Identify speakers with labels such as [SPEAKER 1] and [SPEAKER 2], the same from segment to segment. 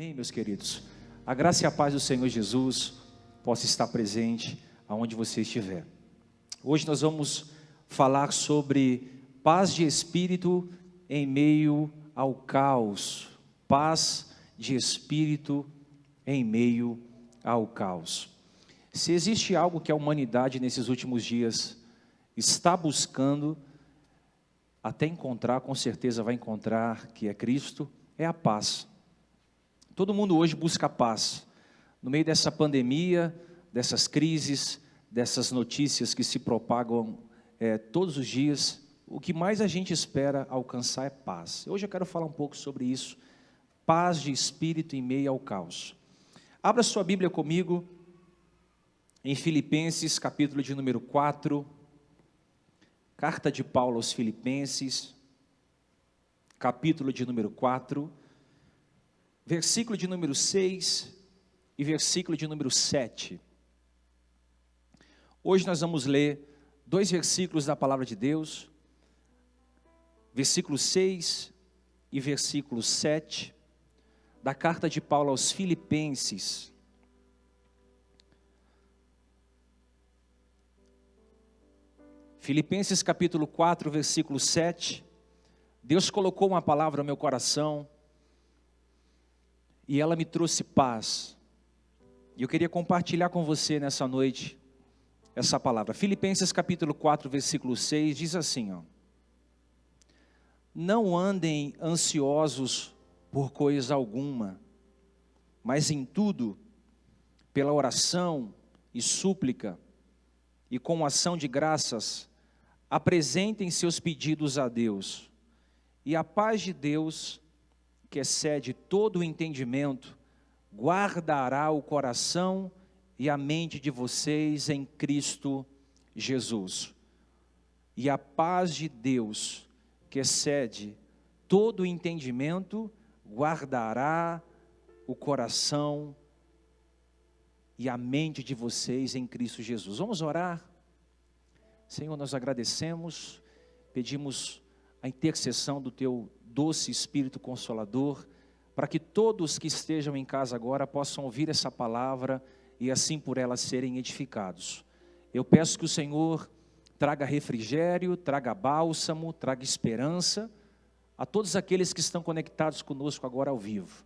[SPEAKER 1] Amém, meus queridos? A graça e a paz do Senhor Jesus possa estar presente aonde você estiver. Hoje nós vamos falar sobre paz de espírito em meio ao caos. Paz de espírito em meio ao caos. Se existe algo que a humanidade nesses últimos dias está buscando, até encontrar, com certeza vai encontrar, que é Cristo, é a paz. Todo mundo hoje busca paz. No meio dessa pandemia, dessas crises, dessas notícias que se propagam todos os dias, o que mais a gente espera alcançar é paz. Hoje eu quero falar um pouco sobre isso, paz de espírito em meio ao caos. Abra sua Bíblia comigo, em Filipenses, capítulo de número 4, carta de Paulo aos Filipenses, capítulo de número 4, versículo de número 6 e versículo de número 7. Hoje nós vamos ler dois versículos da palavra de Deus, versículo 6 e versículo 7, da carta de Paulo aos Filipenses. Filipenses capítulo 4, versículo 7, Deus colocou uma palavra no meu coração, e ela me trouxe paz, e eu queria compartilhar com você nessa noite, essa palavra. Filipenses capítulo 4, versículo 6, diz assim, ó: não andem ansiosos por coisa alguma, mas em tudo, pela oração e súplica, e com ação de graças, apresentem seus pedidos a Deus, e a paz de Deus, que excede todo o entendimento, guardará o coração e a mente de vocês em Cristo Jesus. E a paz de Deus, que excede todo o entendimento, guardará o coração e a mente de vocês em Cristo Jesus. Vamos orar? Senhor, nós agradecemos, pedimos a intercessão do Teu doce Espírito Consolador, para que todos que estejam em casa agora possam ouvir essa palavra e assim por ela serem edificados. Eu peço que o Senhor traga refrigério, traga bálsamo, traga esperança a todos aqueles que estão conectados conosco agora ao vivo.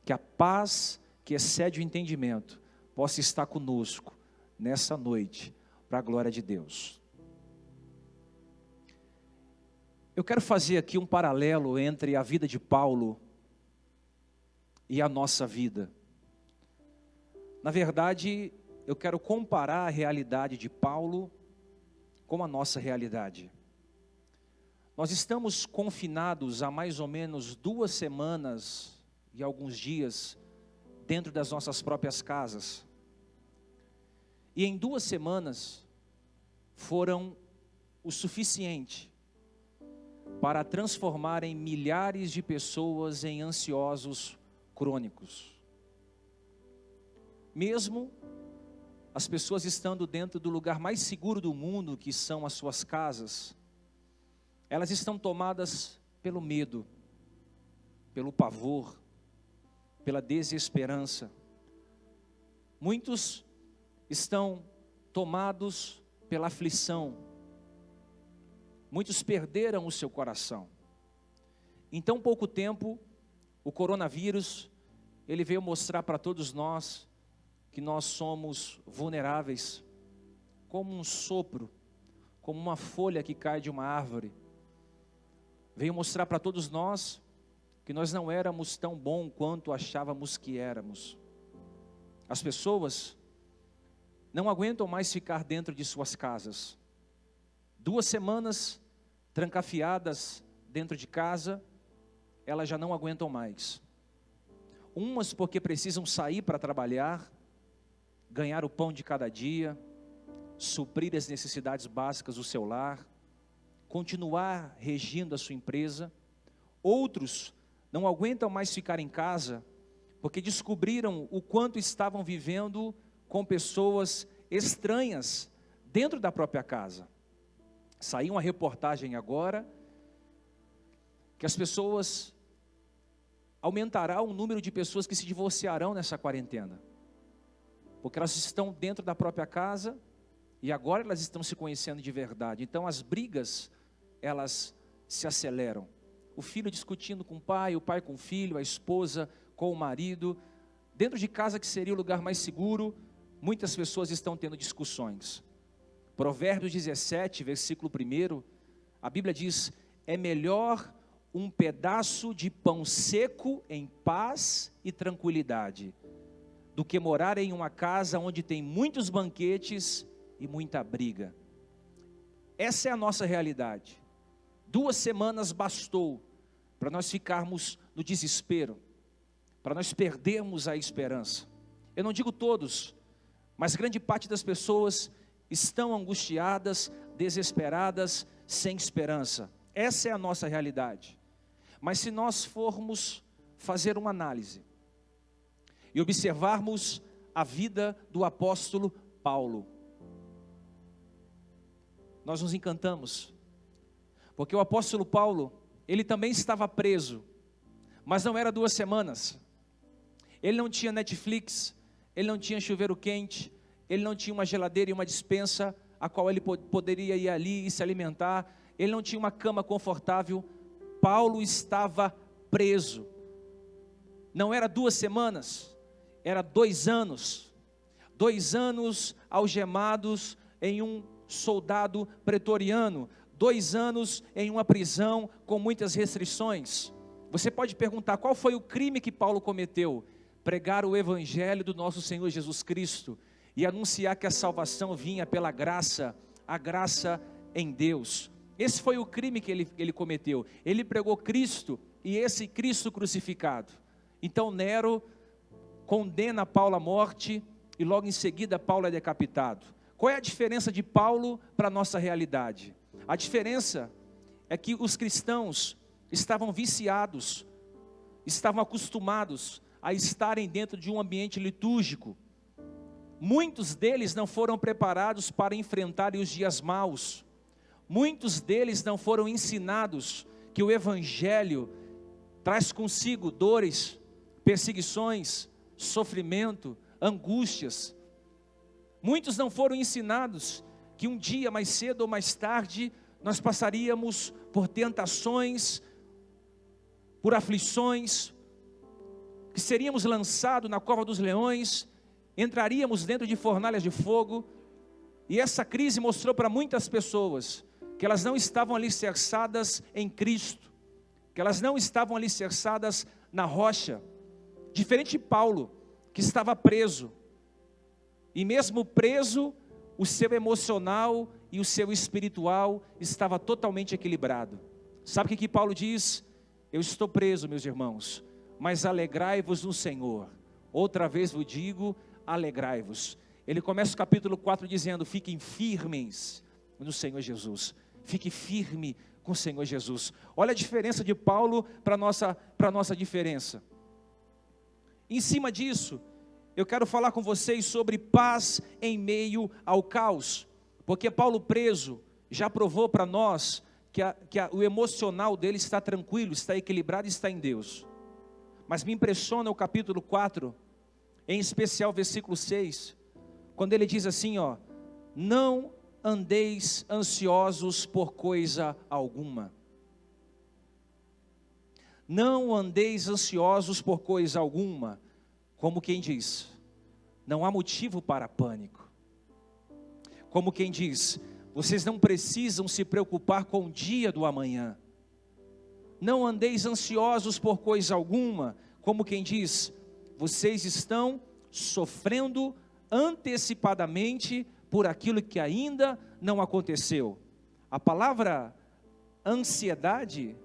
[SPEAKER 1] Que a paz que excede o entendimento possa estar conosco nessa noite, para a glória de Deus. Eu quero fazer aqui um paralelo entre a vida de Paulo e a nossa vida. Na verdade, eu quero comparar a realidade de Paulo com a nossa realidade. Nós estamos confinados há mais ou menos 2 semanas e alguns dias dentro das nossas próprias casas. E em 2 semanas foram o suficiente para transformarem milhares de pessoas em ansiosos crônicos. Mesmo as pessoas estando dentro do lugar mais seguro do mundo, que são as suas casas, elas estão tomadas pelo medo, pelo pavor, pela desesperança. Muitos estão tomados pela aflição. Muitos perderam o seu coração. Em tão pouco tempo, o coronavírus, ele veio mostrar para todos nós que nós somos vulneráveis, como um sopro, como uma folha que cai de uma árvore. Veio mostrar para todos nós que nós não éramos tão bons quanto achávamos que éramos. As pessoas não aguentam mais ficar dentro de suas casas. 2 semanas trancafiadas dentro de casa, elas já não aguentam mais. Umas porque precisam sair para trabalhar, ganhar o pão de cada dia, suprir as necessidades básicas do seu lar, continuar regindo a sua empresa. Outros não aguentam mais ficar em casa, porque descobriram o quanto estavam vivendo com pessoas estranhas dentro da própria casa. Saiu uma reportagem agora, que as pessoas aumentará o número de pessoas que se divorciarão nessa quarentena. Porque elas estão dentro da própria casa e agora elas estão se conhecendo de verdade. Então as brigas, elas se aceleram. O filho discutindo com o pai com o filho, a esposa com o marido. Dentro de casa, que seria o lugar mais seguro, muitas pessoas estão tendo discussões. Provérbios 17, versículo 1, a Bíblia diz: é melhor um pedaço de pão seco em paz e tranquilidade, do que morar em uma casa onde tem muitos banquetes e muita briga. Essa é a nossa realidade. 2 semanas bastou para nós ficarmos no desespero, para nós perdermos a esperança. Eu não digo todos, mas grande parte das pessoas estão angustiadas, desesperadas, sem esperança. Essa é a nossa realidade. Mas se nós formos fazer uma análise e observarmos a vida do apóstolo Paulo, nós nos encantamos, porque o apóstolo Paulo, ele também estava preso, mas não era 2 semanas, ele não tinha Netflix, ele não tinha chuveiro quente, ele não tinha uma geladeira e uma despensa, a qual ele poderia ir ali e se alimentar, ele não tinha uma cama confortável. Paulo estava preso, não era 2 semanas, era 2 anos, 2 anos algemados em um soldado pretoriano, 2 anos em uma prisão com muitas restrições. Você pode perguntar, qual foi o crime que Paulo cometeu? Pregar o evangelho do nosso Senhor Jesus Cristo e anunciar que a salvação vinha pela graça, a graça em Deus. Esse foi o crime que ele cometeu. Ele pregou Cristo e esse Cristo crucificado. Então Nero condena Paulo à morte e logo em seguida Paulo é decapitado. Qual é a diferença de Paulo para a nossa realidade? A diferença é que os cristãos estavam viciados, estavam acostumados a estarem dentro de um ambiente litúrgico. Muitos deles não foram preparados para enfrentarem os dias maus. Muitos deles não foram ensinados que o evangelho traz consigo dores, perseguições, sofrimento, angústias. Muitos não foram ensinados que um dia mais cedo ou mais tarde nós passaríamos por tentações, por aflições, que seríamos lançados na cova dos leões, entraríamos dentro de fornalhas de fogo. E essa crise mostrou para muitas pessoas que elas não estavam alicerçadas em Cristo, que elas não estavam alicerçadas na rocha. Diferente de Paulo, que estava preso, e mesmo preso, o seu emocional e o seu espiritual estava totalmente equilibrado. Sabe o que Paulo diz? Eu estou preso, meus irmãos, mas alegrai-vos no Senhor. Outra vez vos digo, alegrai-vos. Ele começa o capítulo 4 dizendo: fiquem firmes no Senhor Jesus. Fique firme com o Senhor Jesus. Olha a diferença de Paulo para a nossa diferença. Em cima disso, eu quero falar com vocês sobre paz em meio ao caos. Porque Paulo preso já provou para nós que o emocional dele está tranquilo, está equilibrado e está em Deus. Mas me impressiona o capítulo 4, em especial o versículo 6, quando ele diz assim, não andeis ansiosos por coisa alguma. Não andeis ansiosos por coisa alguma, como quem diz, não há motivo para pânico. Como quem diz, vocês não precisam se preocupar com o dia do amanhã. Não andeis ansiosos por coisa alguma, como quem diz, vocês estão sofrendo antecipadamente por aquilo que ainda não aconteceu. A palavra ansiedade,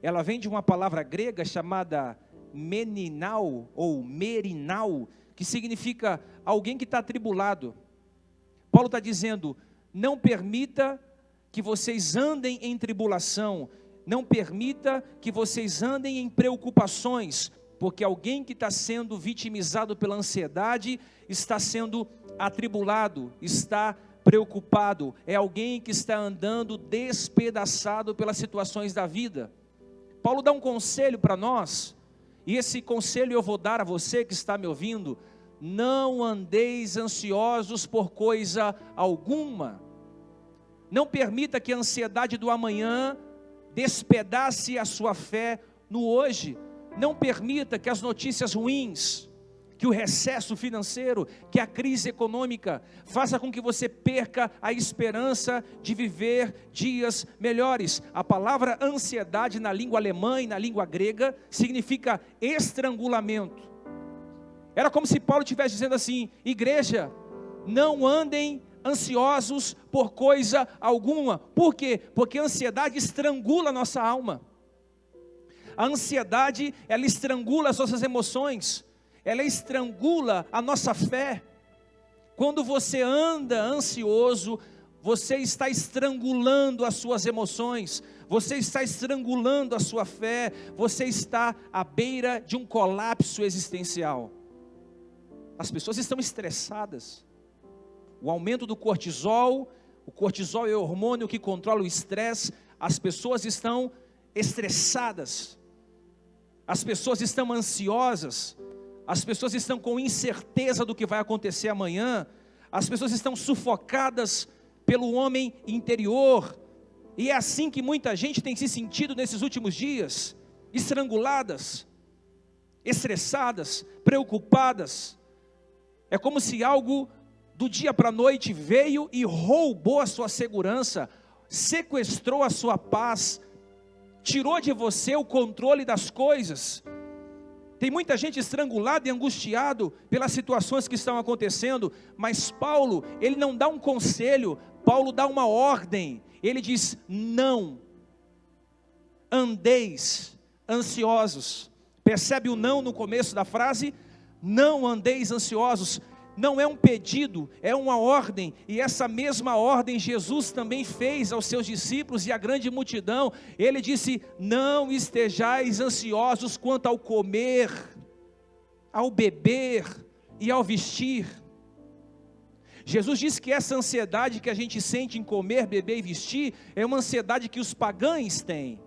[SPEAKER 1] ela vem de uma palavra grega chamada meninau ou merinau, que significa alguém que está atribulado. Paulo está dizendo, não permita que vocês andem em tribulação, não permita que vocês andem em preocupações, porque alguém que está sendo vitimizado pela ansiedade, está sendo atribulado, está preocupado, é alguém que está andando despedaçado pelas situações da vida. Paulo dá um conselho para nós, E esse conselho eu vou dar a você que está me ouvindo: não andeis ansiosos por coisa alguma. Não permita que a ansiedade do amanhã despedace a sua fé no hoje. Não permita que as notícias ruins, que o recesso financeiro, que a crise econômica faça com que você perca a esperança de viver dias melhores. A palavra ansiedade na língua alemã e na língua grega significa estrangulamento. Era como se Paulo estivesse dizendo assim: igreja, não andem ansiosos por coisa alguma. Por quê? Porque a ansiedade estrangula a nossa alma. A ansiedade, ela estrangula as nossas emoções, ela estrangula a nossa fé. Quando você anda ansioso, você está estrangulando as suas emoções, você está estrangulando a sua fé, você está à beira de um colapso existencial. As pessoas estão estressadas. O aumento do cortisol, o cortisol é o hormônio que controla o estresse. As pessoas estão estressadas, as pessoas estão ansiosas, as pessoas estão com incerteza do que vai acontecer amanhã, as pessoas estão sufocadas pelo homem interior, e é assim que muita gente tem se sentido nesses últimos dias: estranguladas, estressadas, preocupadas. É como se algo do dia para a noite veio e roubou a sua segurança, sequestrou a sua paz, tirou de você o controle das coisas. Tem muita gente estrangulada e angustiado pelas situações que estão acontecendo, mas Paulo, ele não dá um conselho, Paulo dá uma ordem. Ele diz: não andeis ansiosos. Percebe o não no começo da frase? Não andeis ansiosos. Não é um pedido, é uma ordem, e essa mesma ordem Jesus também fez aos seus discípulos e à grande multidão. Ele disse: não estejais ansiosos quanto ao comer, ao beber e ao vestir. Jesus disse que essa ansiedade que a gente sente em comer, beber e vestir, é uma ansiedade que os pagães têm.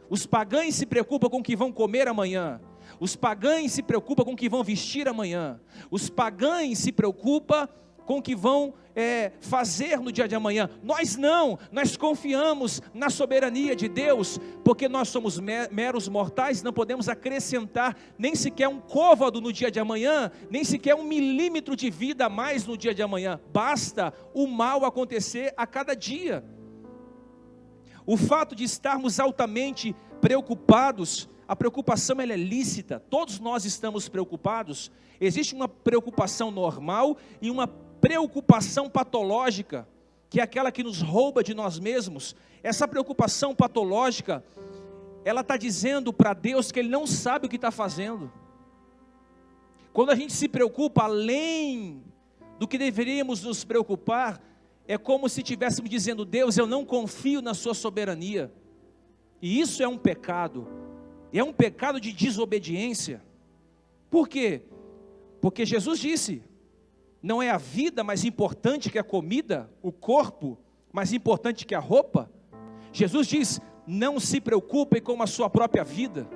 [SPEAKER 1] Os pagães se preocupam com o que vão comer amanhã. Os pagães se preocupam com o que vão vestir amanhã. Os pagães se preocupam com o que vão fazer no dia de amanhã. Nós não, nós confiamos na soberania de Deus, porque nós somos meros mortais, não podemos acrescentar nem sequer um côvado no dia de amanhã, nem sequer 1 milímetro de vida a mais no dia de amanhã. Basta o mal acontecer a cada dia. O fato de estarmos altamente preocupados, a preocupação ela é lícita, todos nós estamos preocupados. Existe uma preocupação normal e uma preocupação patológica, que é aquela que nos rouba de nós mesmos. Essa preocupação patológica, ela está dizendo para Deus que Ele não sabe o que está fazendo. Quando a gente se preocupa além do que deveríamos nos preocupar, é como se estivéssemos dizendo: Deus, eu não confio na sua soberania. E isso é um pecado. É um pecado de desobediência. Por quê? Porque Jesus disse: não é a vida mais importante que a comida, o corpo mais importante que a roupa. Jesus diz: não se preocupem com a sua própria vida,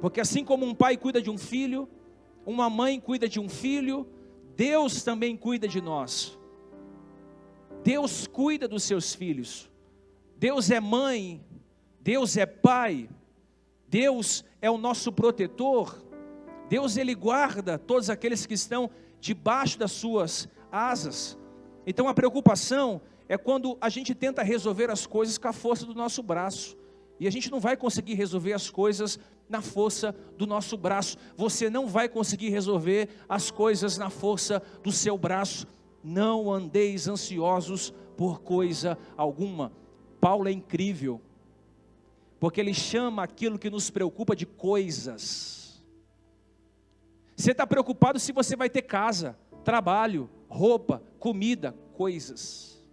[SPEAKER 1] porque assim como um pai cuida de um filho, uma mãe cuida de um filho, Deus também cuida de nós. Deus cuida dos seus filhos. Deus é mãe, Deus é pai, Deus é o nosso protetor. Deus, Ele guarda todos aqueles que estão debaixo das suas asas. Então a preocupação é quando a gente tenta resolver as coisas com a força do nosso braço, e a gente não vai conseguir resolver as coisas na força do nosso braço. Você não vai conseguir resolver as coisas na força do seu braço. Não andeis ansiosos por coisa alguma. Paulo é incrível, porque ele chama aquilo que nos preocupa de coisas. Você está preocupado se você vai ter casa, trabalho, roupa, comida, coisas.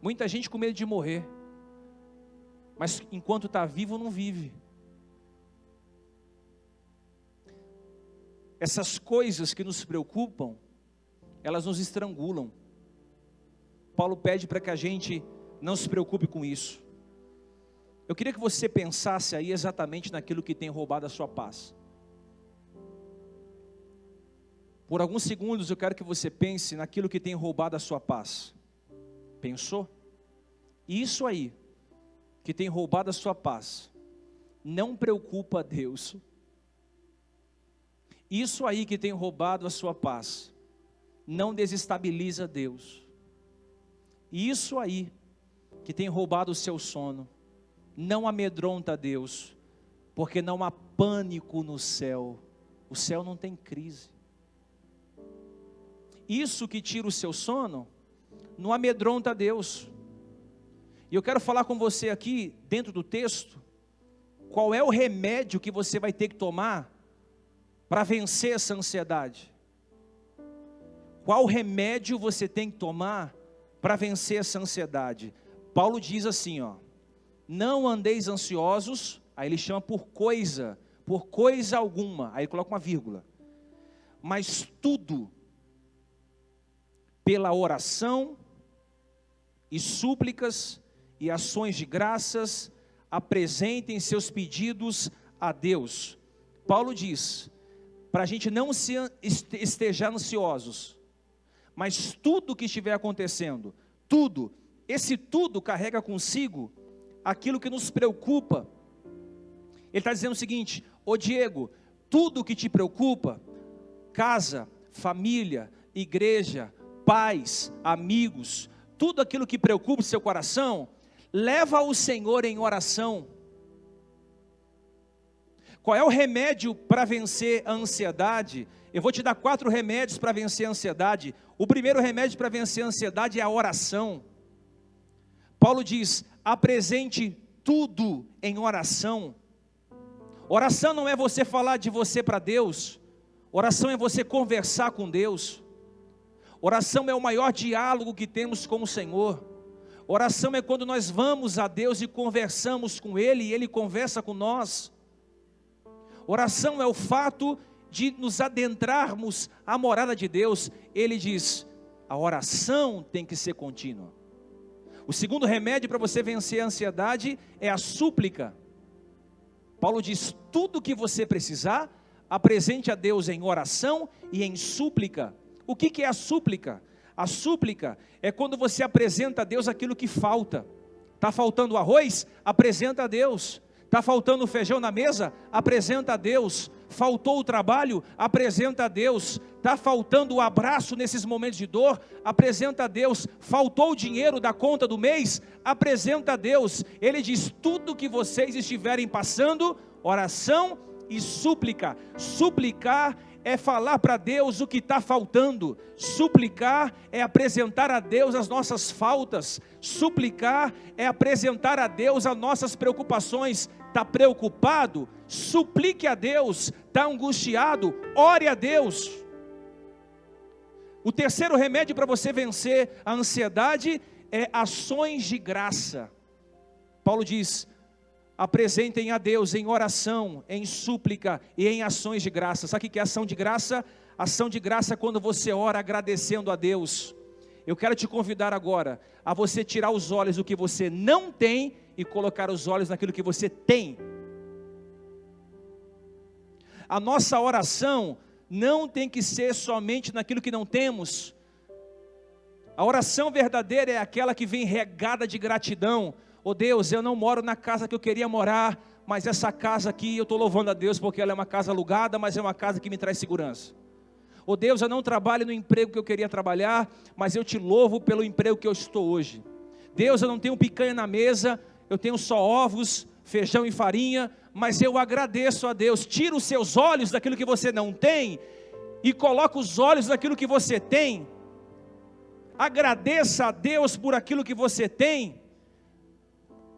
[SPEAKER 1] Muita gente com medo de morrer, mas enquanto está vivo não vive. Essas coisas que nos preocupam, elas nos estrangulam. Paulo pede para que a gente não se preocupe com isso. Eu queria que você pensasse aí exatamente naquilo que tem roubado a sua paz. Por alguns segundos eu quero que você pense naquilo que tem roubado a sua paz. Pensou? Isso aí, que tem roubado a sua paz, não preocupa a Deus. Isso aí que tem roubado a sua paz, não desestabiliza Deus. Isso aí, que tem roubado o seu sono, não amedronta Deus, porque não há pânico no céu. O céu não tem crise. Isso que tira o seu sono, não amedronta Deus. E eu quero falar com você aqui, dentro do texto, qual é o remédio que você vai ter que tomar para vencer essa ansiedade. Qual remédio você tem que tomar para vencer essa ansiedade? Paulo diz assim, ó, não andeis ansiosos, aí ele chama por coisa alguma, aí ele coloca uma vírgula, mas tudo, pela oração e súplicas e ações de graças, apresentem seus pedidos a Deus. Paulo diz, para a gente não estejar ansiosos, mas tudo que estiver acontecendo, tudo, esse tudo carrega consigo aquilo que nos preocupa. Ele está dizendo o seguinte, ô Diego, tudo que te preocupa, casa, família, igreja, pais, amigos, tudo aquilo que preocupa o seu coração, leva ao Senhor em oração. Qual é o remédio para vencer a ansiedade? Eu vou te dar 4 remédios para vencer a ansiedade. O primeiro remédio para vencer a ansiedade é a oração. Paulo diz, apresente tudo em oração. Oração não é você falar de você para Deus. Oração é você conversar com Deus. Oração é o maior diálogo que temos com o Senhor. Oração é quando nós vamos a Deus e conversamos com Ele e Ele conversa com nós. Oração é o fato de nos adentrarmos à morada de Deus. Ele diz, a oração tem que ser contínua. O segundo remédio para você vencer a ansiedade é a súplica. Paulo diz, tudo que você precisar, apresente a Deus em oração e em súplica. O que é a súplica? A súplica é quando você apresenta a Deus aquilo que falta. Está faltando arroz? Apresenta a Deus. Está faltando feijão na mesa? Apresenta a Deus. Faltou o trabalho? Apresenta a Deus. Está faltando o abraço nesses momentos de dor? Apresenta a Deus. Faltou o dinheiro da conta do mês? Apresenta a Deus. Ele diz, tudo que vocês estiverem passando, oração e súplica. Suplicar é falar para Deus o que está faltando. Suplicar é apresentar a Deus as nossas faltas. Suplicar é apresentar a Deus as nossas preocupações. Está preocupado? Suplique a Deus. Está angustiado? Ore a Deus. O terceiro remédio para você vencer a ansiedade é ações de graça. Paulo diz, apresentem a Deus em oração, em súplica e em ações de graça. Sabe o que é ação de graça? Ação de graça é quando você ora agradecendo a Deus. Eu quero te convidar agora a você tirar os olhos do que você não tem e colocar os olhos naquilo que você tem. A nossa oração não tem que ser somente naquilo que não temos. A oração verdadeira é aquela que vem regada de gratidão. Oh Deus, eu não moro na casa que eu queria morar, mas essa casa aqui eu estou louvando a Deus porque ela é uma casa alugada, mas é uma casa que me traz segurança. Oh Deus, eu não trabalho no emprego que eu queria trabalhar, mas eu te louvo pelo emprego que eu estou hoje. Deus, eu não tenho picanha na mesa, eu tenho só ovos, feijão e farinha, mas eu agradeço a Deus. Tira os seus olhos daquilo que você não tem e coloca os olhos naquilo que você tem. Agradeça a Deus por aquilo que você tem.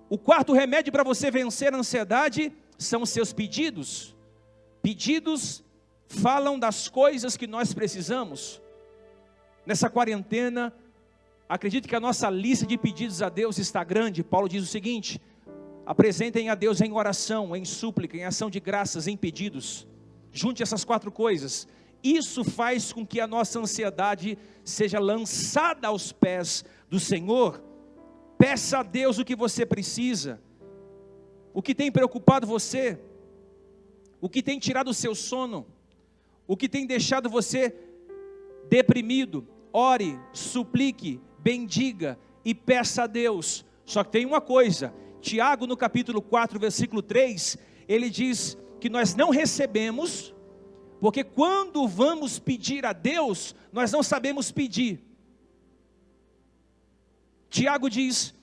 [SPEAKER 1] O quarto remédio para você vencer a ansiedade são os seus pedidos. Pedidos falam das coisas que nós precisamos. Nessa quarentena, acredito que a nossa lista de pedidos a Deus está grande. Paulo diz o seguinte, apresentem a Deus em oração, em súplica, em ação de graças, em pedidos. Junte essas 4 coisas. Isso faz com que a nossa ansiedade seja lançada aos pés do Senhor. Peça a Deus o que você precisa. o que tem preocupado você, o que tem tirado o seu sono, o que tem deixado você deprimido. Ore, suplique, bendiga e peça a Deus. Só que tem uma coisa, Tiago no capítulo 4, versículo 3, ele diz que nós não recebemos, porque quando vamos pedir a Deus, nós não sabemos pedir. Tiago diz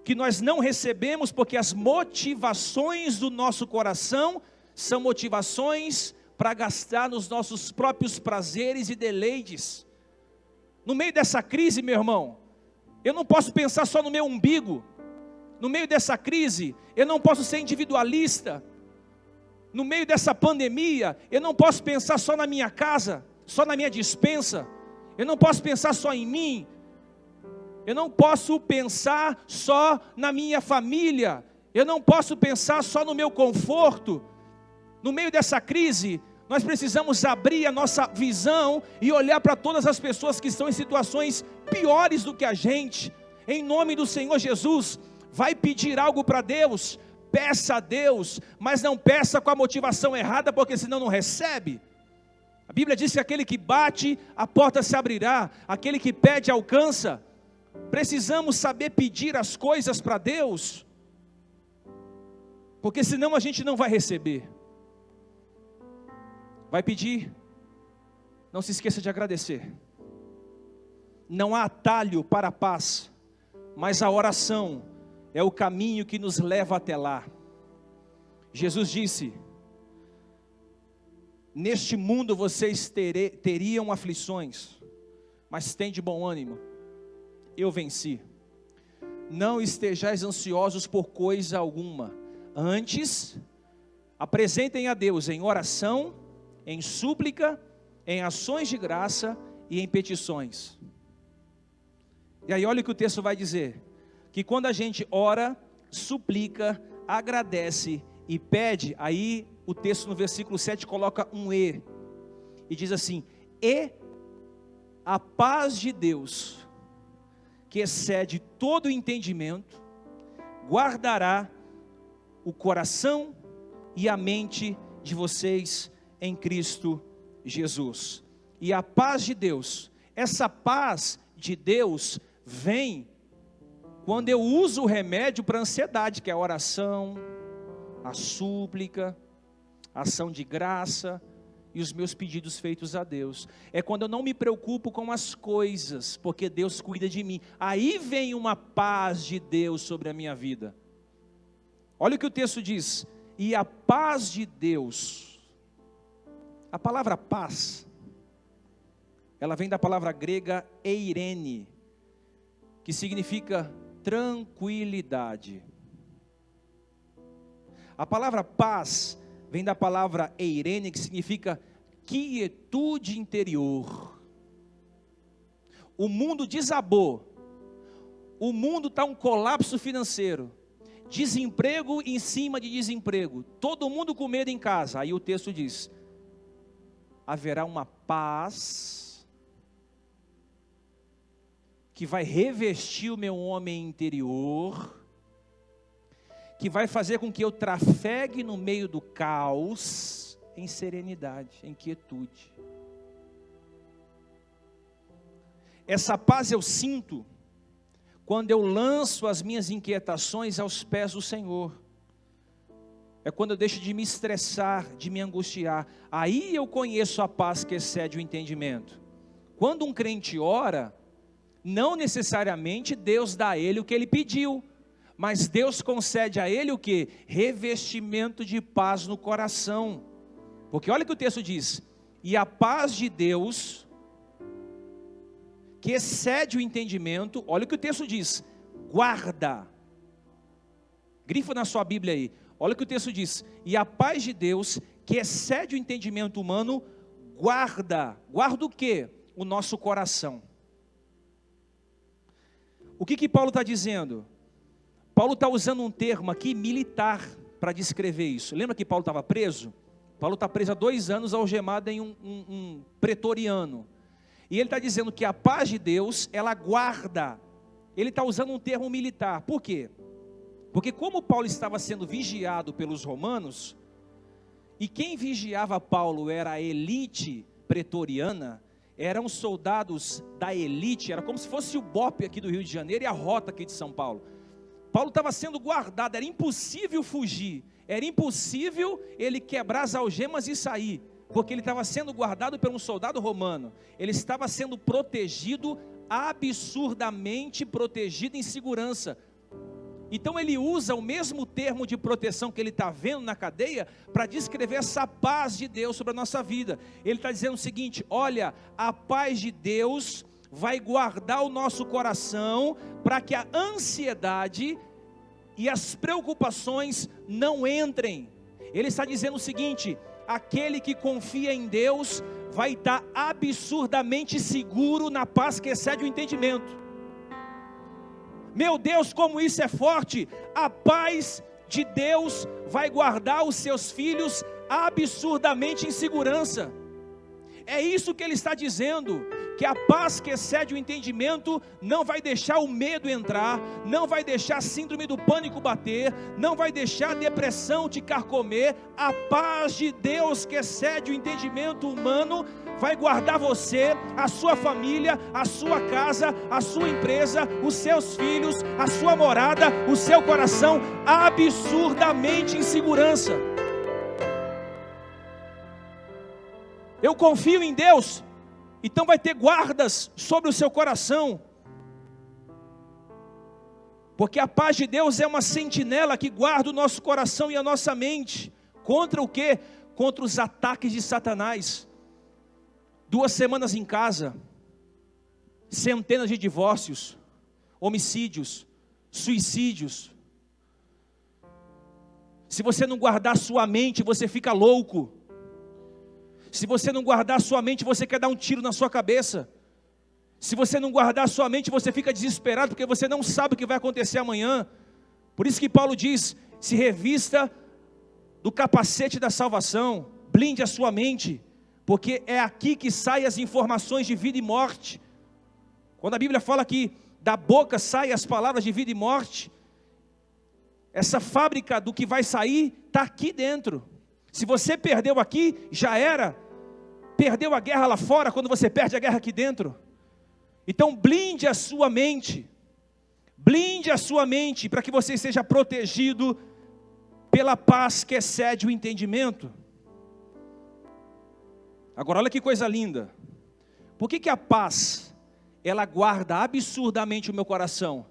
[SPEAKER 1] que nós não recebemos porque as motivações do nosso coração são motivações para gastar nos nossos próprios prazeres e deleites. No meio dessa crise, meu irmão, eu não posso pensar só no meu umbigo. No meio dessa crise, eu não posso ser individualista. No meio dessa pandemia, eu não posso pensar só na minha casa, só na minha despensa. Eu não posso pensar só em mim. Eu não posso pensar só na minha família. Eu não posso pensar só no meu conforto. No meio dessa crise, nós precisamos abrir a nossa visão e olhar para todas as pessoas que estão em situações piores do que a gente. Em nome do Senhor Jesus, vai pedir algo para Deus, peça a Deus, mas não peça com a motivação errada, porque senão não recebe. A Bíblia diz que aquele que bate, a porta se abrirá, aquele que pede, alcança. Precisamos saber pedir as coisas para Deus, porque senão a gente não vai receber. Vai pedir, não se esqueça de agradecer. Não há atalho para a paz, mas a oração é o caminho que nos leva até lá. Jesus disse: neste mundo vocês teriam aflições, mas tem de bom ânimo, eu venci. Não estejais ansiosos por coisa alguma, antes apresentem a Deus em oração, em súplica, em ações de graça e em petições. E aí olha o que o texto vai dizer, que quando a gente ora, suplica, agradece e pede, aí o texto no versículo 7 coloca um e diz assim: e a paz de Deus, que excede todo o entendimento, guardará o coração e a mente de vocês em Cristo Jesus. E a paz de Deus, essa paz de Deus vem quando eu uso o remédio para a ansiedade, que é a oração, a súplica, a ação de graça e os meus pedidos feitos a Deus. É quando eu não me preocupo com as coisas, porque Deus cuida de mim. Aí vem uma paz de Deus sobre a minha vida. Olha o que o texto diz: e a paz de Deus. A palavra paz, ela vem da palavra grega eirene, que significa tranquilidade. A palavra paz vem da palavra eirene, que significa quietude interior. O mundo desabou, o mundo está um colapso financeiro, desemprego em cima de desemprego, todo mundo com medo em casa. Aí o texto diz: haverá uma paz que vai revestir o meu homem interior, que vai fazer com que eu trafegue no meio do caos em serenidade, em quietude. Essa paz eu sinto quando eu lanço as minhas inquietações aos pés do Senhor. É quando eu deixo de me estressar, de me angustiar. Aí eu conheço a paz que excede o entendimento. Quando um crente ora, não necessariamente Deus dá a ele o que ele pediu, mas Deus concede a ele o que? Revestimento de paz no coração. Porque olha o que o texto diz: e a paz de Deus, que excede o entendimento, olha o que o texto diz, guarda. Grifa na sua Bíblia aí. Olha o que o texto diz: e a paz de Deus, que excede o entendimento humano, guarda. Guarda o quê? O nosso coração. O que Paulo está dizendo? Paulo está usando um termo aqui militar para descrever isso. Lembra que Paulo estava preso? Paulo está preso há 2 anos, algemado em um pretoriano. E ele está dizendo que a paz de Deus, ela guarda. Ele está usando um termo militar. Por quê? Porque como Paulo estava sendo vigiado pelos romanos, e quem vigiava Paulo era a elite pretoriana, eram soldados da elite, era como se fosse o BOPE aqui do Rio de Janeiro e a rota aqui de São Paulo. Paulo estava sendo guardado, era impossível fugir, era impossível ele quebrar as algemas e sair, porque ele estava sendo guardado por um soldado romano, ele estava sendo protegido, absurdamente protegido em segurança. Então ele usa o mesmo termo de proteção que ele está vendo na cadeia, para descrever essa paz de Deus sobre a nossa vida. Ele está dizendo o seguinte: olha, a paz de Deus vai guardar o nosso coração, para que a ansiedade e as preocupações não entrem. Ele está dizendo o seguinte: aquele que confia em Deus, vai estar absurdamente seguro na paz que excede o entendimento. Meu Deus, como isso é forte! A paz de Deus vai guardar os seus filhos absurdamente em segurança. É isso que ele está dizendo, que a paz que excede o entendimento não vai deixar o medo entrar, não vai deixar a síndrome do pânico bater, não vai deixar a depressão te carcomer. A paz de Deus que excede o entendimento humano vai guardar você, a sua família, a sua casa, a sua empresa, os seus filhos, a sua morada, o seu coração absurdamente em segurança. Eu confio em Deus, então vai ter guardas sobre o seu coração, porque a paz de Deus é uma sentinela que guarda o nosso coração e a nossa mente, contra o quê? Contra os ataques de Satanás. 2 semanas em casa, centenas de divórcios, homicídios, suicídios. Se você não guardar sua mente, você fica louco. Se você não guardar sua mente, você quer dar um tiro na sua cabeça. Se você não guardar sua mente, você fica desesperado, porque você não sabe o que vai acontecer amanhã. Por isso que Paulo diz: se revista do capacete da salvação, blinde a sua mente, porque é aqui que saem as informações de vida e morte. Quando a Bíblia fala que da boca saem as palavras de vida e morte, essa fábrica do que vai sair está aqui dentro. Se você perdeu aqui, já era. Perdeu a guerra lá fora, quando você perde a guerra aqui dentro. Então blinde a sua mente. Blinde a sua mente, para que você seja protegido pela paz que excede o entendimento. Agora olha que coisa linda. Por que a paz, ela guarda absurdamente o meu coração?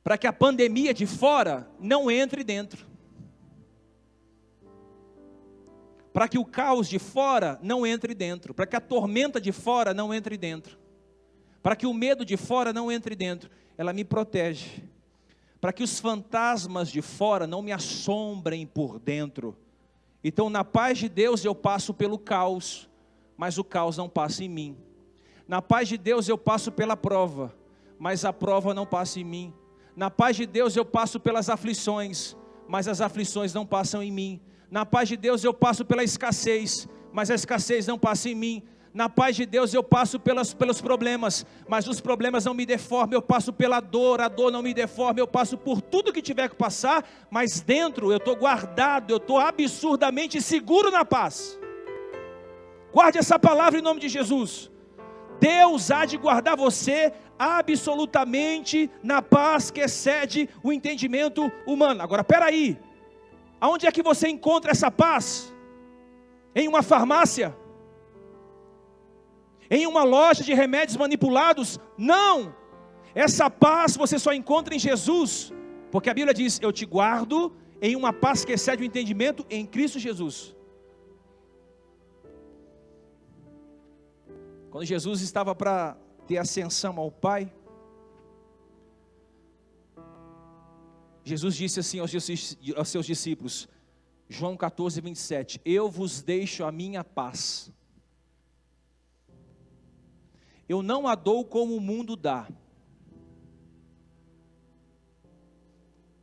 [SPEAKER 1] Para que a pandemia de fora não entre dentro. Para que o caos de fora não entre dentro. Para que a tormenta de fora não entre dentro. Para que o medo de fora não entre dentro. Ela me protege. Para que os fantasmas de fora não me assombrem por dentro. Então na paz de Deus eu passo pelo caos, mas o caos não passa em mim. Na paz de Deus eu passo pela prova, mas a prova não passa em mim. Na paz de Deus eu passo pelas aflições, mas as aflições não passam em mim. Na paz de Deus eu passo pela escassez, mas a escassez não passa em mim. Na paz de Deus eu passo pelos problemas, mas os problemas não me deformam. Eu passo pela dor, a dor não me deforma. Eu passo por tudo que tiver que passar, mas dentro eu estou guardado, eu estou absurdamente seguro na paz. Guarde essa palavra em nome de Jesus. Deus há de guardar você absolutamente na paz que excede o entendimento humano. Agora, peraí, aonde é que você encontra essa paz? Em uma farmácia? Em uma loja de remédios manipulados? Não! Essa paz você só encontra em Jesus, porque a Bíblia diz: eu te guardo em uma paz que excede o entendimento em Cristo Jesus. Quando Jesus estava para ter ascensão ao Pai, Jesus disse assim aos seus discípulos, João 14, 27, eu vos deixo a minha paz. Eu não a dou como o mundo dá.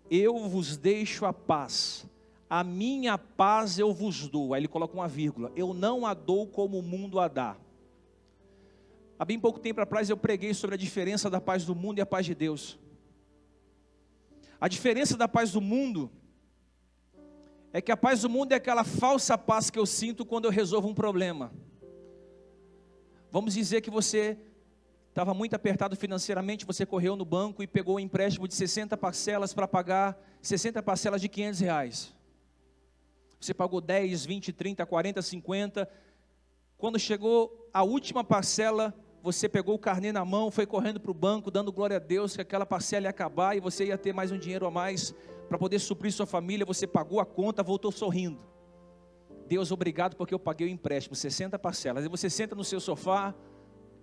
[SPEAKER 1] Eu vos deixo a paz. A minha paz eu vos dou. Aí ele coloca uma vírgula. Eu não a dou como o mundo a dá. Há bem pouco tempo atrás eu preguei sobre a diferença da paz do mundo e a paz de Deus. A diferença da paz do mundo é que a paz do mundo é aquela falsa paz que eu sinto quando eu resolvo um problema. Vamos dizer que você estava muito apertado financeiramente, você correu no banco e pegou um empréstimo de 60 parcelas para pagar 60 parcelas de R$500. Você pagou 10, 20, 30, 40, 50. Quando chegou a última parcela, você pegou o carnê na mão, foi correndo para o banco, dando glória a Deus que aquela parcela ia acabar e você ia ter mais um dinheiro a mais para poder suprir sua família. Você pagou a conta, voltou sorrindo. Deus, obrigado porque eu paguei o empréstimo, 60 parcelas. E você senta no seu sofá,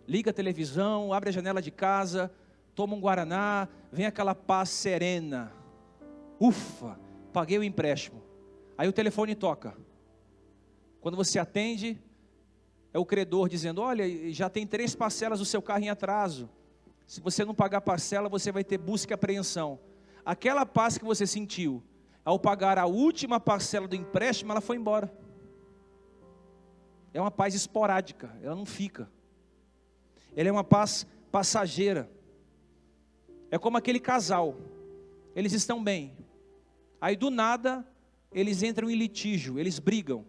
[SPEAKER 1] liga a televisão, abre a janela de casa, toma um guaraná, vem aquela paz serena. Ufa, paguei o empréstimo. Aí o telefone toca. Quando você atende, é o credor dizendo, olha, já tem 3 parcelas do seu carro em atraso. Se você não pagar a parcela, você vai ter busca e apreensão. Aquela paz que você sentiu, ao pagar a última parcela do empréstimo, ela foi embora. É uma paz esporádica, ela não fica. Ela é uma paz passageira. É como aquele casal, eles estão bem. Aí do nada, eles entram em litígio, eles brigam.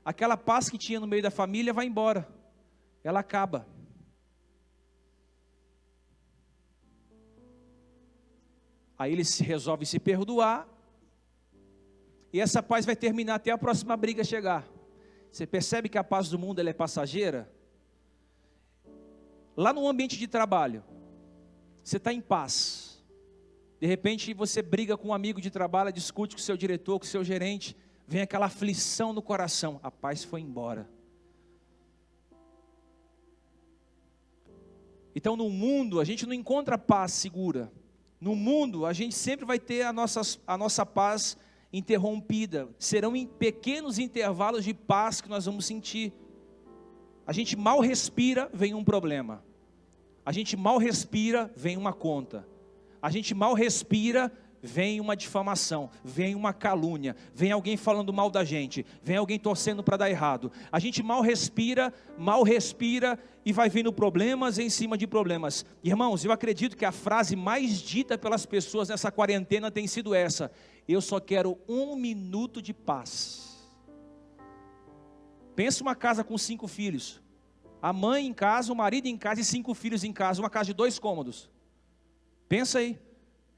[SPEAKER 1] Aquela paz que tinha no meio da família vai embora. Ela acaba. Aí eles resolvem se perdoar. E essa paz vai terminar até a próxima briga chegar. Você percebe que a paz do mundo ela é passageira? Lá no ambiente de trabalho, você está em paz. De repente você briga com um amigo de trabalho, discute com o seu diretor, com o seu gerente. Vem aquela aflição no coração. A paz foi embora. Então no mundo a gente não encontra paz segura. No mundo a gente sempre vai ter a nossa paz interrompida. Serão em pequenos intervalos de paz que nós vamos sentir. A gente mal respira, vem um problema. A gente mal respira, vem uma conta. A gente mal respira, vem uma difamação, vem uma calúnia, vem alguém falando mal da gente, vem alguém torcendo para dar errado. A gente mal respira e vai vindo problemas em cima de problemas. Irmãos, eu acredito que a frase mais dita pelas pessoas nessa quarentena tem sido essa: eu só quero 1 minuto de paz. Pensa uma casa com 5 filhos, a mãe em casa, o marido em casa e 5 filhos em casa, uma casa de 2 cômodos. Pensa aí.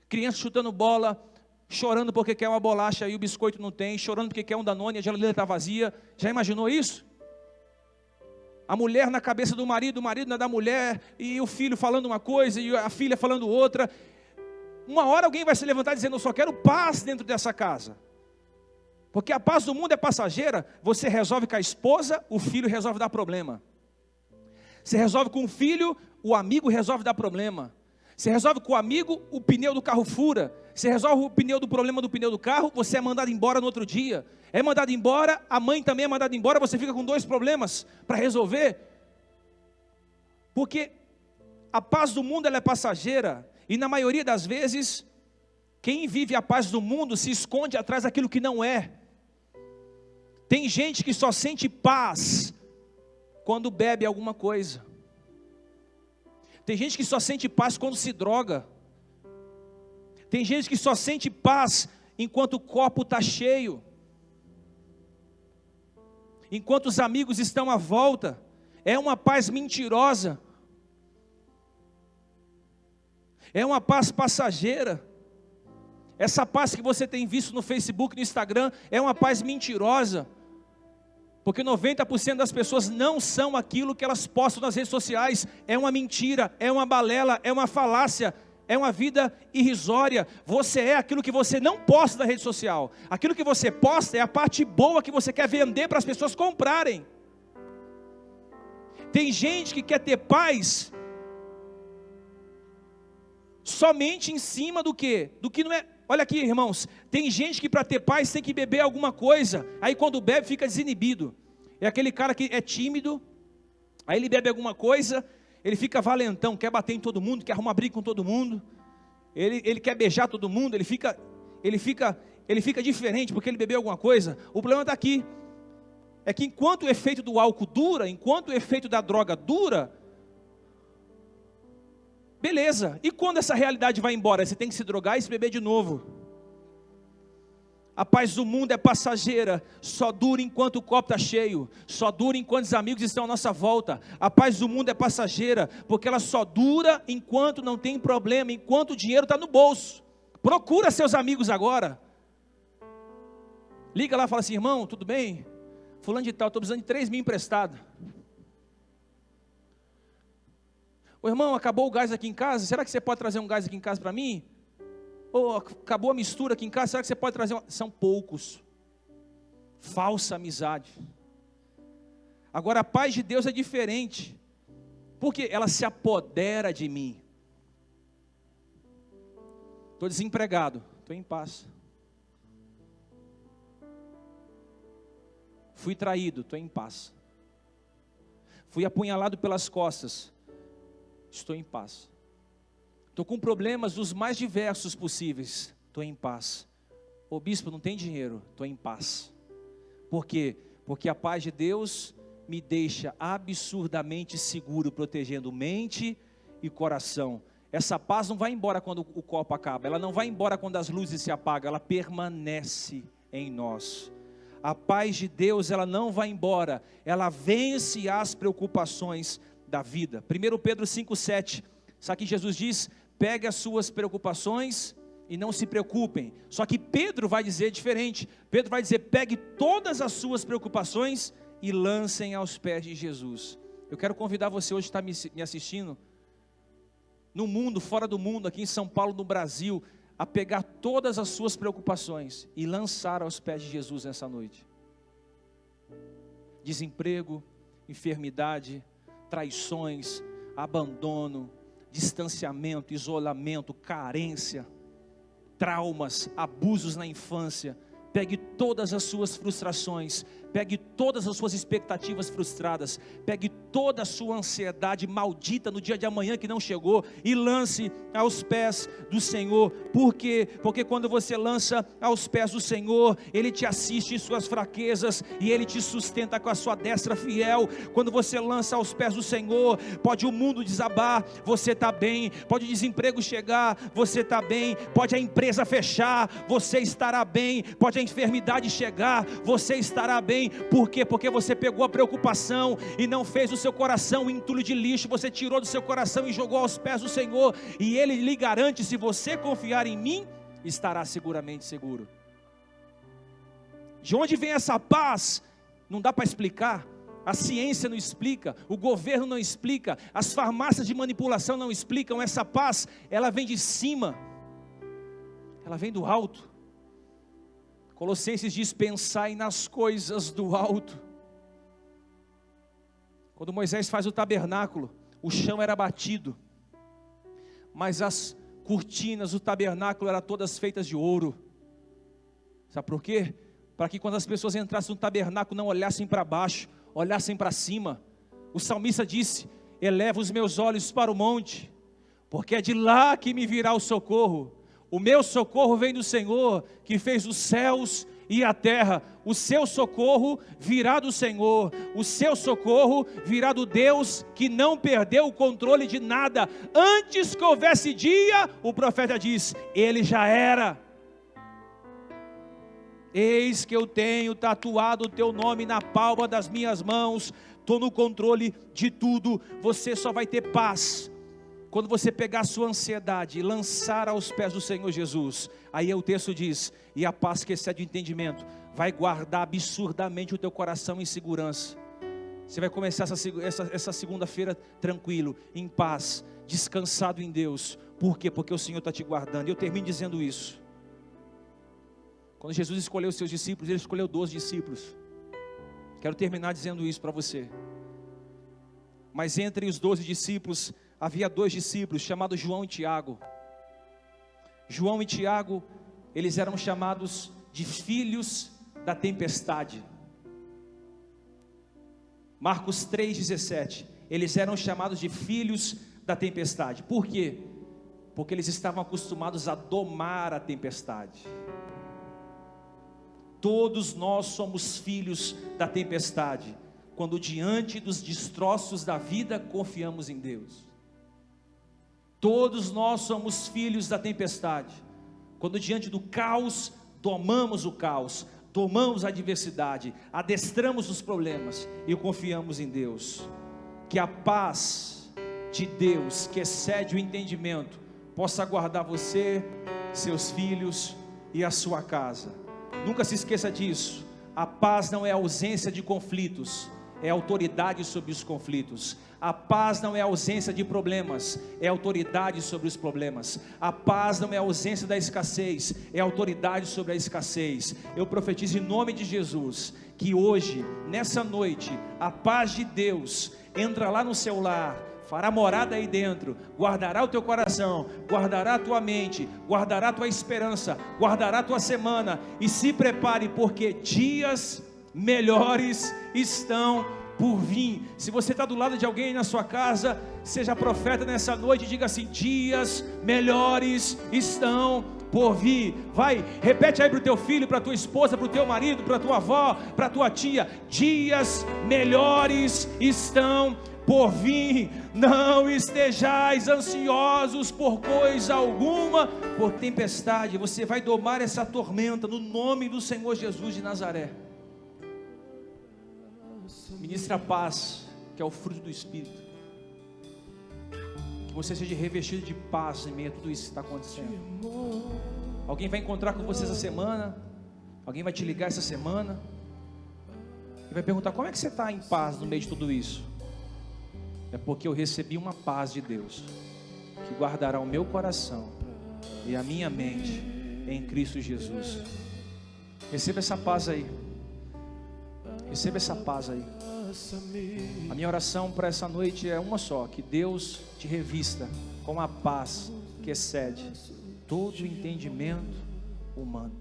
[SPEAKER 1] Criança chutando bola, chorando porque quer uma bolacha e o biscoito não tem, chorando porque quer um Danone e a geladeira está vazia. Já imaginou isso? A mulher na cabeça do marido, o marido na da mulher, e o filho falando uma coisa e a filha falando outra. Uma hora alguém vai se levantar dizendo, eu só quero paz dentro dessa casa. Porque a paz do mundo é passageira. Você resolve com a esposa, o filho resolve dar problema. Você resolve com o filho, o amigo resolve dar problema. Você resolve com o amigo, o pneu do carro fura. Você resolve o pneu do problema do pneu do carro, você é mandado embora no outro dia. É mandado embora, a mãe também é mandada embora, você fica com 2 problemas para resolver. Porque a paz do mundo ela é passageira. E na maioria das vezes, quem vive a paz do mundo se esconde atrás daquilo que não é. Tem gente que só sente paz quando bebe alguma coisa. Tem gente que só sente paz quando se droga. Tem gente que só sente paz enquanto o copo está cheio. Enquanto os amigos estão à volta. É uma paz mentirosa. É uma paz passageira. Essa paz que você tem visto no Facebook, no Instagram, é uma paz mentirosa. Porque 90% das pessoas não são aquilo que elas postam nas redes sociais. É uma mentira, é uma balela, é uma falácia, é uma vida irrisória. Você é aquilo que você não posta na rede social. Aquilo que você posta é a parte boa que você quer vender para as pessoas comprarem. Tem gente que quer ter paz somente em cima do quê? Do que não é. Olha aqui, irmãos, tem gente que para ter paz tem que beber alguma coisa, aí quando bebe fica desinibido. É aquele cara que é tímido, aí ele bebe alguma coisa, ele fica valentão, quer bater em todo mundo, quer arrumar briga com todo mundo, ele quer beijar todo mundo, ele fica diferente porque ele bebeu alguma coisa. O problema está aqui, é que enquanto o efeito do álcool dura, enquanto o efeito da droga dura, Beleza, e quando essa realidade vai embora? Você tem que se drogar e se beber de novo. A paz do mundo é passageira, só dura enquanto o copo está cheio, só dura enquanto os amigos estão à nossa volta. A paz do mundo é passageira, porque ela só dura enquanto não tem problema, enquanto o dinheiro está no bolso. Procura seus amigos agora. Liga lá e fala assim: irmão, tudo bem? Fulano de tal, estou precisando de 3 mil emprestado. Ô irmão, acabou o gás aqui em casa, será que você pode trazer um gás aqui em casa para mim? Ou acabou a mistura aqui em casa, será que você pode trazer São poucos. Falsa amizade. Agora a paz de Deus é diferente, porque ela se apodera de mim. Estou desempregado, estou em paz. Fui traído, estou em paz. Fui apunhalado pelas costas, estou em paz. Estou com problemas dos mais diversos possíveis, estou em paz. Ô bispo, não tem dinheiro, estou em paz. Por quê? Porque a paz de Deus me deixa absurdamente seguro, protegendo mente e coração. Essa paz não vai embora quando o copo acaba, ela não vai embora quando as luzes se apagam, ela permanece em nós. A paz de Deus, ela não vai embora, ela vence as preocupações da vida. 1 Pedro 5,7, sabe que Jesus diz: pegue as suas preocupações e não se preocupem. Só que Pedro vai dizer diferente. Pedro vai dizer: pegue todas as suas preocupações e lancem aos pés de Jesus. Eu quero convidar você hoje que está me assistindo, no mundo, fora do mundo, aqui em São Paulo, no Brasil, a pegar todas as suas preocupações e lançar aos pés de Jesus nessa noite. Desemprego, enfermidade, traições, abandono, distanciamento, isolamento, carência, traumas, abusos na infância. Pegue todas as suas frustrações, pegue todas as suas expectativas frustradas, pegue toda a sua ansiedade maldita no dia de amanhã que não chegou e lance aos pés do Senhor. Por quê? Porque quando você lança aos pés do Senhor, Ele te assiste em suas fraquezas e Ele te sustenta com a sua destra fiel. Quando você lança aos pés do Senhor, pode o mundo desabar, você está bem. Pode o desemprego chegar, você está bem. Pode a empresa fechar, você estará bem. Pode a enfermidade chegar, você estará bem. Por quê? Porque você pegou a preocupação e não fez o seu coração um entulho de lixo. Você tirou do seu coração e jogou aos pés do Senhor, e Ele lhe garante: se você confiar em mim, estará seguramente seguro. De onde vem essa paz? Não dá para explicar. A ciência não explica, o governo não explica, as farmácias de manipulação não explicam. Essa paz, ela vem de cima, ela vem do alto. Colossenses diz: pensai nas coisas do alto. Quando Moisés faz o tabernáculo, o chão era batido, mas as cortinas do tabernáculo eram todas feitas de ouro. Sabe por quê? Para que quando as pessoas entrassem no tabernáculo não olhassem para baixo, olhassem para cima. O salmista disse: eleva os meus olhos para o monte, porque é de lá que me virá o socorro. O meu socorro vem do Senhor, que fez os céus e a terra. O seu socorro virá do Senhor, o seu socorro virá do Deus que não perdeu o controle de nada. Antes que houvesse dia, o profeta diz: ele já era. Eis que eu tenho tatuado o teu nome na palma das minhas mãos, estou no controle de tudo. Você só vai ter paz quando você pegar a sua ansiedade e lançar aos pés do Senhor Jesus. Aí o texto diz: e a paz que excede o entendimento vai guardar absurdamente o teu coração em segurança. Você vai começar essa segunda-feira tranquilo, em paz, descansado em Deus. Por quê? Porque o Senhor está te guardando. E eu termino dizendo isso. Quando Jesus escolheu os seus discípulos, Ele escolheu 12 discípulos. Quero terminar dizendo isso para você. Mas entre os 12 discípulos, havia 2 discípulos, chamados João e Tiago. João e Tiago, eles eram chamados de filhos da tempestade. Marcos 3,17, eles eram chamados de filhos da tempestade. Por quê? Porque eles estavam acostumados a domar a tempestade. Todos nós somos filhos da tempestade, quando diante dos destroços da vida confiamos em Deus. Todos nós somos filhos da tempestade. Quando diante do caos, domamos o caos, domamos a adversidade, adestramos os problemas e confiamos em Deus. Que a paz de Deus, que excede o entendimento, possa guardar você, seus filhos e a sua casa. Nunca se esqueça disso. A paz não é ausência de conflitos, é autoridade sobre os conflitos. A paz não é ausência de problemas, é autoridade sobre os problemas. A paz não é ausência da escassez, é autoridade sobre a escassez. Eu profetizo em nome de Jesus, que hoje, nessa noite, a paz de Deus entra lá no seu lar, fará morada aí dentro, guardará o teu coração, guardará a tua mente, guardará a tua esperança, guardará a tua semana. E se prepare, porque dias melhores estão por vir. Se você está do lado de alguém na sua casa, seja profeta nessa noite e diga assim: dias melhores estão por vir. Vai, repete aí para o teu filho, para a tua esposa, para o teu marido, para a tua avó, para a tua tia: dias melhores estão por vir. Não estejais ansiosos por coisa alguma, por tempestade. Você vai domar essa tormenta no nome do Senhor Jesus de Nazaré. Ministra a paz, que é o fruto do Espírito. Que você seja revestido de paz em meio a tudo isso que está acontecendo. Alguém vai encontrar com você essa semana, alguém vai te ligar essa semana e vai perguntar: como é que você está em paz no meio de tudo isso? É porque eu recebi uma paz de Deus, que guardará o meu coração e a minha mente em Cristo Jesus. Receba essa paz aí. Receba essa paz aí. A minha oração para essa noite é uma só: que Deus te revista com a paz que excede todo o entendimento humano.